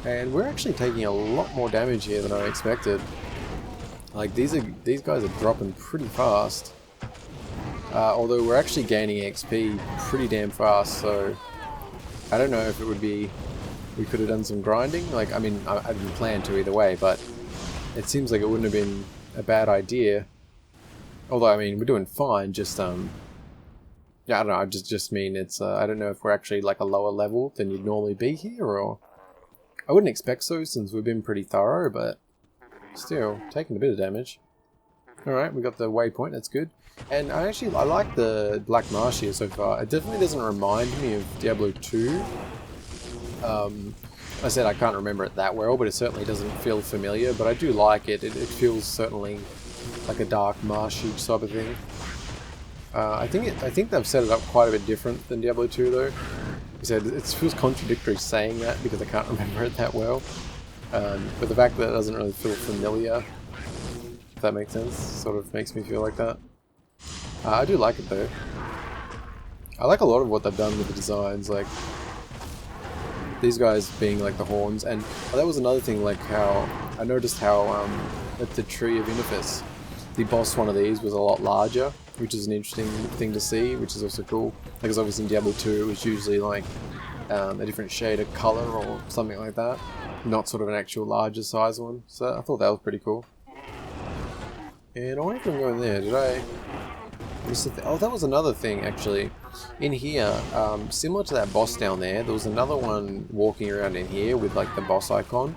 And we're actually taking a lot more damage here than I expected. Like, these guys are dropping pretty fast. Although we're actually gaining XP pretty damn fast, so... I don't know if it would be... We could have done some grinding. Like, I mean, I didn't plan to either way, but... It seems like it wouldn't have been a bad idea. Although, I mean, we're doing fine, just, yeah, I don't know, I just mean it's, I don't know if we're actually, like, a lower level than you'd normally be here, or... I wouldn't expect so, since we've been pretty thorough, but... Still, taking a bit of damage. Alright, we got the waypoint, that's good. And I like the Black Marsh here so far. It definitely doesn't remind me of Diablo 2. I said I can't remember it that well, but it certainly doesn't feel familiar, but I do like it. It feels certainly like a dark marshy type of thing. I think they've set it up quite a bit different than Diablo 2 though. I said it feels contradictory saying that because I can't remember it that well. But the fact that it doesn't really feel familiar, if that makes sense, sort of makes me feel like that. I do like it though. I like a lot of what they've done with the designs, like these guys being like the horns, and that was another thing, like how I noticed how at the Tree of Inifis, the boss one of these was a lot larger, which is an interesting thing to see, which is also cool. Because obviously in Diablo 2 it was usually like a different shade of colour or something like that, not sort of an actual larger size one. So I thought that was pretty cool. And I wonder if I can go in there. Did I? Oh, that was another thing actually. In here, similar to that boss down there was another one walking around in here with like the boss icon,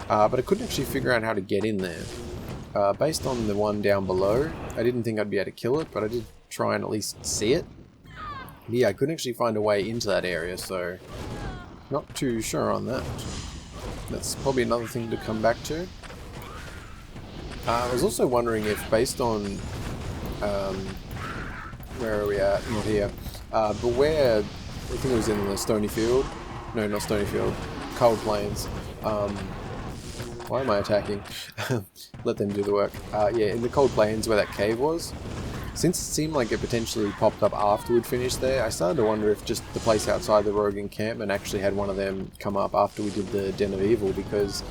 but I couldn't actually figure out how to get in there. Based on the one down below, I didn't think I'd be able to kill it, but I did try and at least see it. But yeah, I couldn't actually find a way into that area, so not too sure on that. That's probably another thing to come back to. I was also wondering if, based on where are we at? Not here. But where, I think it was in the Stoney Field. No, not Stoney Field. Cold Plains. Why am I attacking? Let them do the work. Yeah, in the Cold Plains where that cave was. Since it seemed like it potentially popped up after we'd finished there, I started to wonder if just the place outside the rogue encampment actually had one of them come up after we did the Den of Evil, because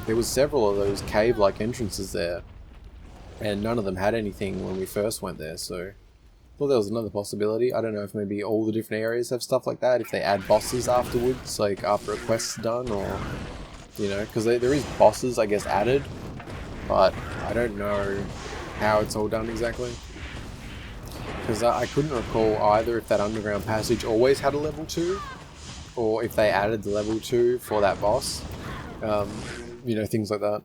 there was several of those cave-like entrances there, and none of them had anything when we first went there, so I thought there was another possibility. I don't know if maybe all the different areas have stuff like that, if they add bosses afterwards, like after a quest's done, or, you know, because there is bosses, I guess, added, but I don't know how it's all done exactly. Because I couldn't recall either if that underground passage always had a level 2, or if they added the level 2 for that boss. You know, things like that.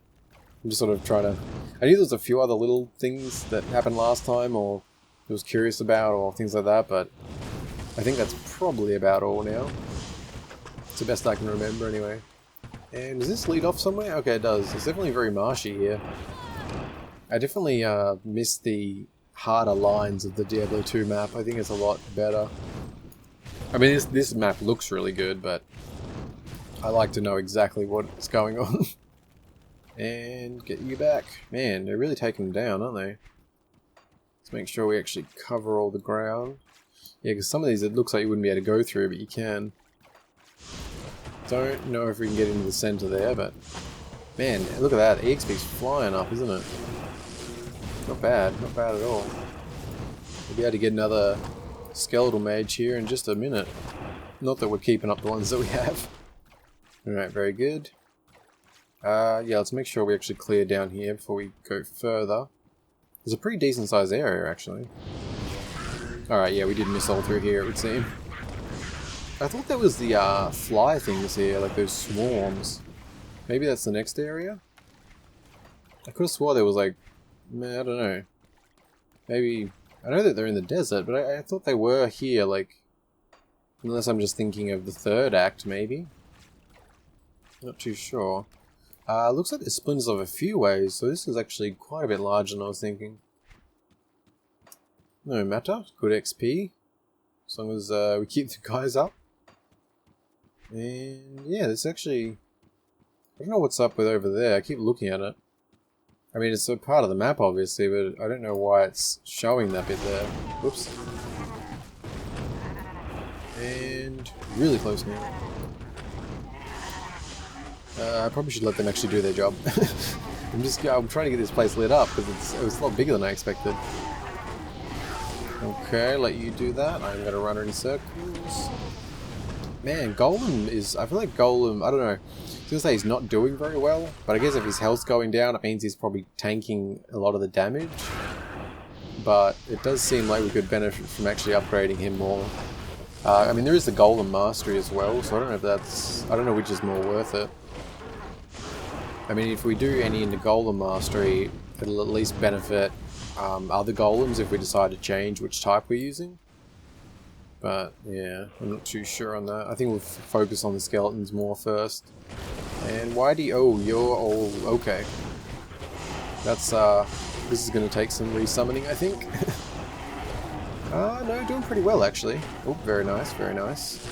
I'm just sort of trying to... I knew there was a few other little things that happened last time, or I was curious about, or things like that, but I think that's probably about all now. It's the best I can remember anyway. And does this lead off somewhere? Okay, it does. It's definitely very marshy here. I definitely missed the harder lines of the Diablo 2 map. I think it's a lot better. I mean, this map looks really good, but I like to know exactly what's going on. And get you back. Man, they're really taking them down, aren't they? Let's make sure we actually cover all the ground. Yeah, because some of these it looks like you wouldn't be able to go through, but you can. Don't know if we can get into the center there, but man, look at that. EXP's flying up, isn't it? Not bad at all. We'll be able to get another Skeletal Mage here in just a minute. Not that we're keeping up the ones that we have. Alright, very good. Yeah, let's make sure we actually clear down here before we go further. It's a pretty decent sized area, actually. Alright, yeah, we did miss all through here, it would seem. I thought that was the fly things here, like those swarms. Maybe that's the next area? I could have swore there was like... Man, I don't know. Maybe... I know that they're in the desert, but I thought they were here, like... Unless I'm just thinking of the third act, maybe? Not too sure. Looks like there's splinters of a few ways, so this is actually quite a bit larger than I was thinking. No matter. Good XP. As long as we keep the guys up. And yeah, there's actually... I don't know what's up with over there. I keep looking at it. I mean, it's a part of the map, obviously, but I don't know why it's showing that bit there. Whoops. And really close now. I probably should let them actually do their job. I'm trying to get this place lit up because it was a lot bigger than I expected. Okay, let you do that. I'm gonna run in circles. Man, Golem is... I feel like Golem... I don't know. I was gonna say he's not doing very well, but I guess if his health's going down, it means he's probably tanking a lot of the damage. But it does seem like we could benefit from actually upgrading him more. I mean, there is the Golem Mastery as well, so I don't know if that's... I don't know which is more worth it. I mean, if we do any into Golem Mastery, it'll at least benefit other golems if we decide to change which type we're using. But yeah, I'm not too sure on that. I think we'll focus on the skeletons more first. And Whitey, oh, you're all okay. That's this is going to take some resummoning, I think. No, doing pretty well actually. Oh, very nice, very nice.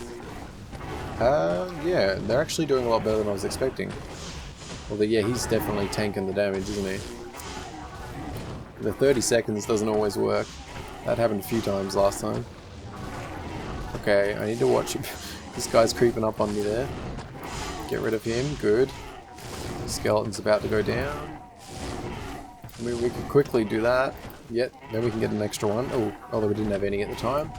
Yeah, they're actually doing a lot better than I was expecting. Although, yeah, he's definitely tanking the damage, isn't he? The 30 seconds doesn't always work. That happened a few times last time. Okay, I need to watch him. This guy's creeping up on me there. Get rid of him, good. Skeleton's about to go down. I mean, we could quickly do that. Yep, then we can get an extra one. Oh, although we didn't have any at the time.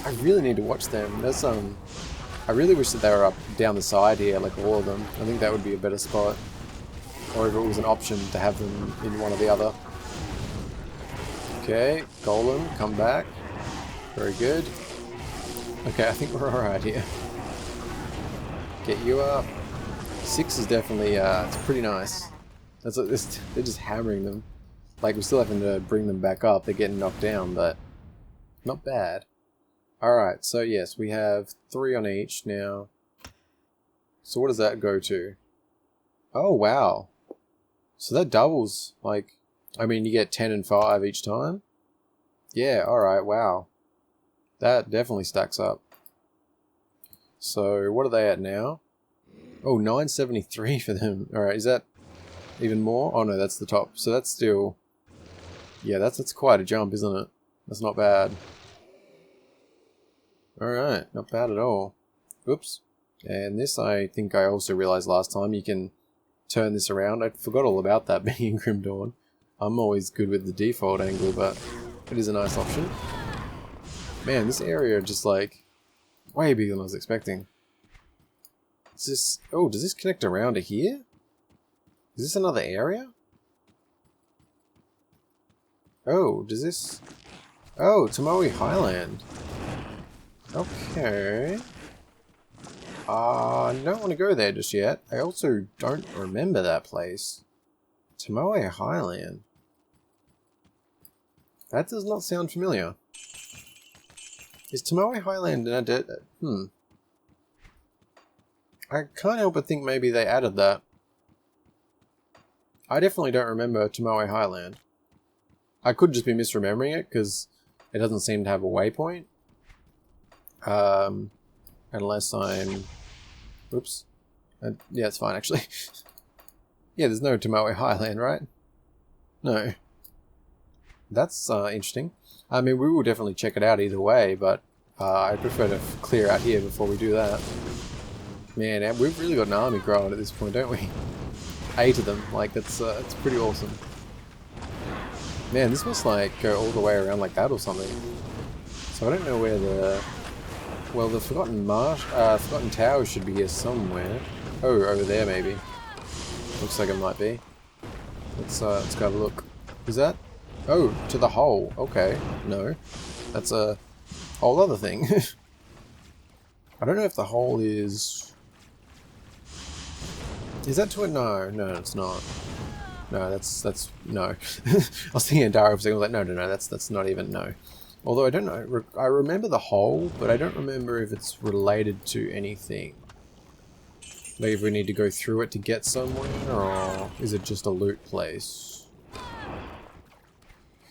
I really need to watch them. There's I really wish that they were up down the side here, like all of them. I think that would be a better spot. Or if it was an option to have them in one or the other. Okay, Golem, come back. Very good. Okay, I think we're alright here. Get you up. 6 is definitely, it's pretty nice. They're just hammering them. Like, we're still having to bring them back up. They're getting knocked down, but not bad. Alright, so yes, we have 3 on each now. So what does that go to? Oh, wow. So that doubles, like, I mean, you get 10 and 5 each time. Yeah, alright, wow. That definitely stacks up. So, what are they at now? Oh, 973 for them. Alright, is that even more? Oh no, that's the top. So that's still... Yeah, that's quite a jump, isn't it? That's not bad. Alright, not bad at all. Oops. And this I think I also realized last time, you can turn this around. I forgot all about that being in Grim Dawn. I'm always good with the default angle, but it is a nice option. Man, this area just like way bigger than I was expecting. Is this... Oh, does this connect around to here? Is this another area? Oh, does this... Oh, Tomoe Highland. Okay. I don't want to go there just yet. I also don't remember that place. Tomoe Highland. That does not sound familiar. Is Tomoe Highland in I can't help but think maybe they added that. I definitely don't remember Tomoe Highland. I could just be misremembering it because it doesn't seem to have a waypoint. Unless I'm... Oops. Yeah, it's fine actually. Yeah, there's no Tomoe Highland, right? No. That's interesting. I mean, we will definitely check it out either way, but I prefer to clear out here before we do that. Man, we've really got an army growing at this point, don't we? 8 of them, like that's pretty awesome. Man, this must like go all the way around like that or something. So I don't know where the... Well, the Forgotten Marsh, Forgotten Tower should be here somewhere. Oh, over there maybe. Looks like it might be. Let's go have a look. Is that? Oh, to the hole. Okay. No. That's a whole other thing. I don't know if the hole is... Is that to it? No, it's not. No, that's no. I was thinking Dara for a second. I was like, no, that's not even, no. Although I don't know, I remember the hole, but I don't remember if it's related to anything. Maybe if we need to go through it to get somewhere, or is it just a loot place?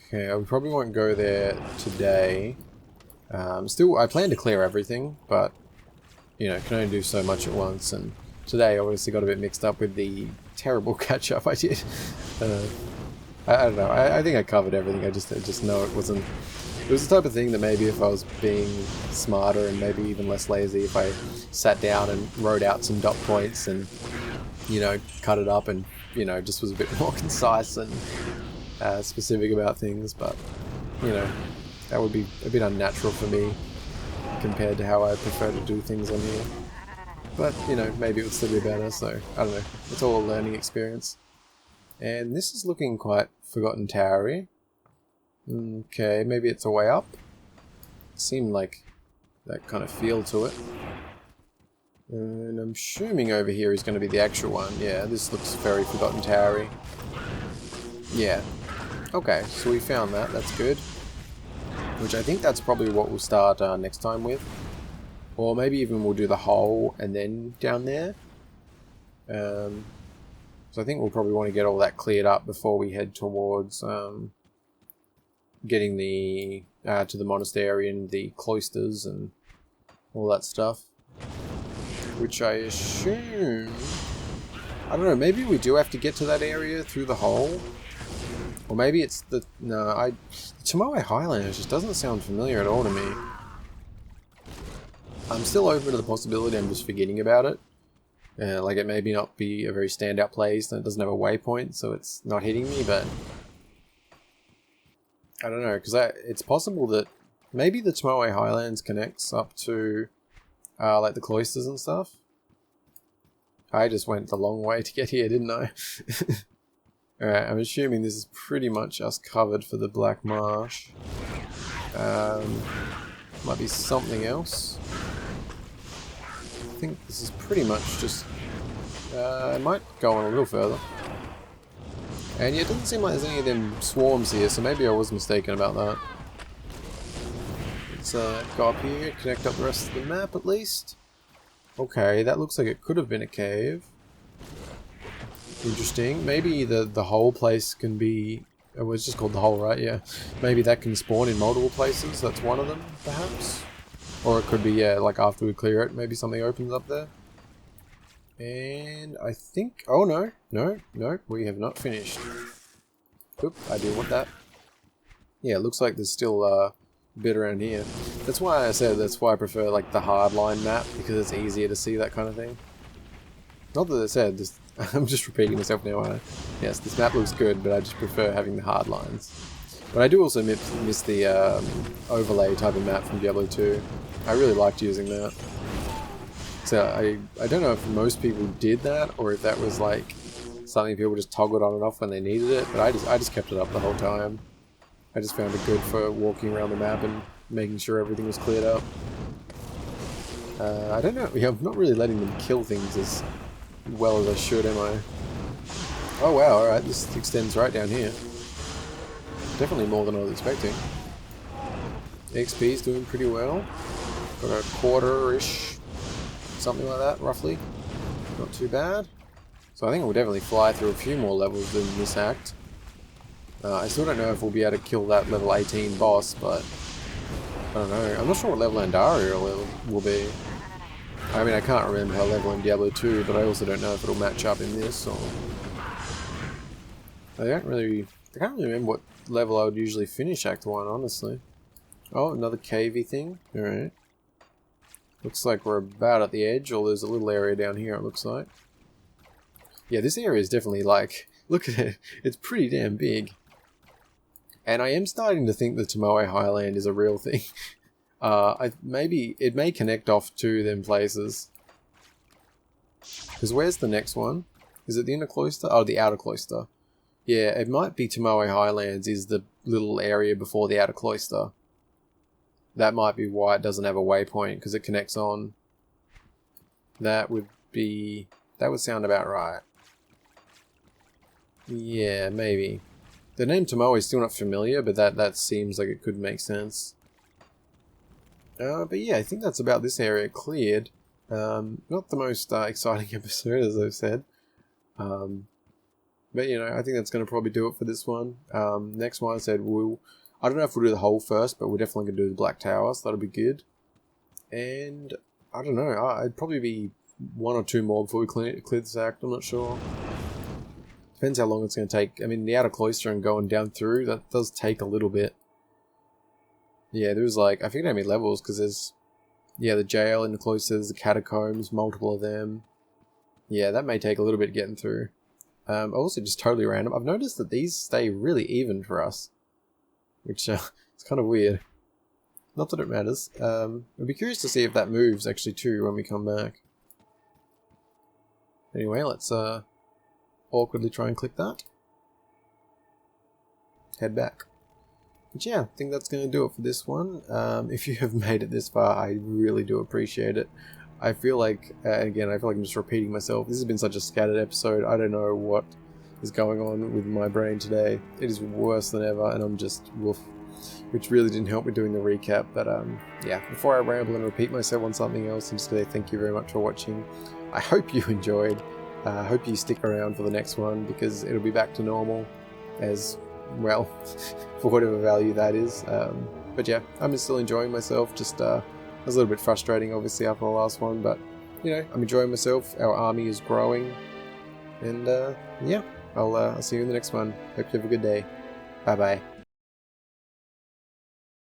Okay, I probably won't go there today. Still, I plan to clear everything, but, you know, can only do so much at once, and today I obviously got a bit mixed up with the terrible catch-up I did. I don't know, I think I covered everything, I just know it wasn't... It was the type of thing that maybe if I was being smarter and maybe even less lazy, if I sat down and wrote out some dot points and, you know, cut it up and, you know, just was a bit more concise and specific about things, but, you know, that would be a bit unnatural for me compared to how I prefer to do things on here. But, you know, maybe it would still be better, so, I don't know. It's all a learning experience. And this is looking quite Forgotten Towery. Okay, maybe it's a way up. It seemed like that kind of feel to it. And I'm assuming over here is going to be the actual one. Yeah, this looks very Forgotten Towery. Yeah. Okay, so we found that. That's good. Which I think that's probably what we'll start next time with. Or maybe even we'll do the hole and then down there. So I think we'll probably want to get all that cleared up before we head towards getting the to the monastery and the cloisters and all that stuff. Which I assume... I don't know, maybe we do have to get to that area through the hole. Or maybe it's the... No, Tomoe Highlanders just doesn't sound familiar at all to me. I'm still open to the possibility I'm just forgetting about it. Like it maybe not be a very standout place and it doesn't have a waypoint, so it's not hitting me, but... I don't know, because it's possible that maybe the Tomoe Highlands connects up to like the cloisters and stuff. I just went the long way to get here, didn't I? Alright, I'm assuming this is pretty much us covered for the Black Marsh. Might be something else. I think this is pretty much just... I might go on a little further. And yeah, it doesn't seem like there's any of them swarms here, so maybe I was mistaken about that. Let's go up here, connect up the rest of the map at least. Okay, that looks like it could have been a cave. Interesting. Maybe the whole place can be... Oh, it's just called the hole, right? Yeah. Maybe that can spawn in multiple places. That's one of them, perhaps. Or it could be, yeah, like after we clear it, maybe something opens up there. And I think... Oh, no. No. We have not finished. Oop, I do want that. Yeah, it looks like there's still a bit around here. That's why I said that's why I prefer like the hardline map, because it's easier to see that kind of thing. Not that I said, just, I'm just repeating myself now. Yes, this map looks good, but I just prefer having the hard lines. But I do also miss the overlay type of map from Diablo 2. I really liked using that. So I don't know if most people did that, or if that was like something people just toggled on and off when they needed it, but I just kept it up the whole time. I just found it good for walking around the map and making sure everything was cleared up. I don't know, I'm not really letting them kill things as well as I should, am I? Oh wow, alright, this extends right down here. Definitely more than I was expecting. XP's doing pretty well. Got a quarter-ish, something like that, roughly. Not too bad. So I think we'll definitely fly through a few more levels than this act. I still don't know if we'll be able to kill that level 18 boss, but I don't know. I'm not sure what level Andaria will be. I mean, I can't remember how level in Diablo 2, but I also don't know if it'll match up in this, or... I can't really remember what level I would usually finish Act 1, honestly. Oh, another cavey thing. Alright. Looks like we're about at the edge, or there's a little area down here, it looks like. Yeah, this area is definitely like... Look at it. It's pretty damn big. And I am starting to think the Tomoe Highland is a real thing. Maybe it may connect off to them places. Because where's the next one? Is it the inner cloister? Oh, the outer cloister. Yeah, it might be Tomoe Highlands is the little area before the outer cloister. That might be why it doesn't have a waypoint, because it connects on. That would sound about right. Yeah, maybe. The name Tomoe is still not familiar, but that seems like it could make sense. But yeah, I think that's about this area cleared. Not the most exciting episode, as I've said. But you know, I think that's going to probably do it for this one. Next one I said I don't know if we'll do the hole first, but we're definitely going to do the Black Tower, so that'll be good. And I don't know, I'd probably be one or two more before we clear this act, I'm not sure. Depends how long it's going to take. I mean, the outer cloister and going down through, that does take a little bit. Yeah, there's like, I forget how many levels, because there's, yeah, the jail in the cloisters, the catacombs, multiple of them. Yeah, that may take a little bit getting through. Also just totally random. I've noticed that these stay really even for us, which it's kind of weird. Not that it matters. I'd be curious to see if that moves actually too when we come back. Anyway, let's awkwardly try and click that. Head back. But yeah, I think that's going to do it for this one. If you have made it this far, I really do appreciate it. I feel like, again, I feel like I'm just repeating myself. This has been such a scattered episode. I don't know what is going on with my brain today. It is worse than ever, and I'm just woof. Which really didn't help with doing the recap, but yeah, before I ramble and repeat myself on something else, I'm just going to thank you very much for watching. I hope you enjoyed. I hope you stick around for the next one, because it'll be back to normal, as well, for whatever value that is. But yeah, I'm still enjoying myself. Just it was a little bit frustrating, obviously, after the last one, but you know, I'm enjoying myself. Our army is growing, and yeah, I'll see you in the next one. Hope you have a good day. Bye bye.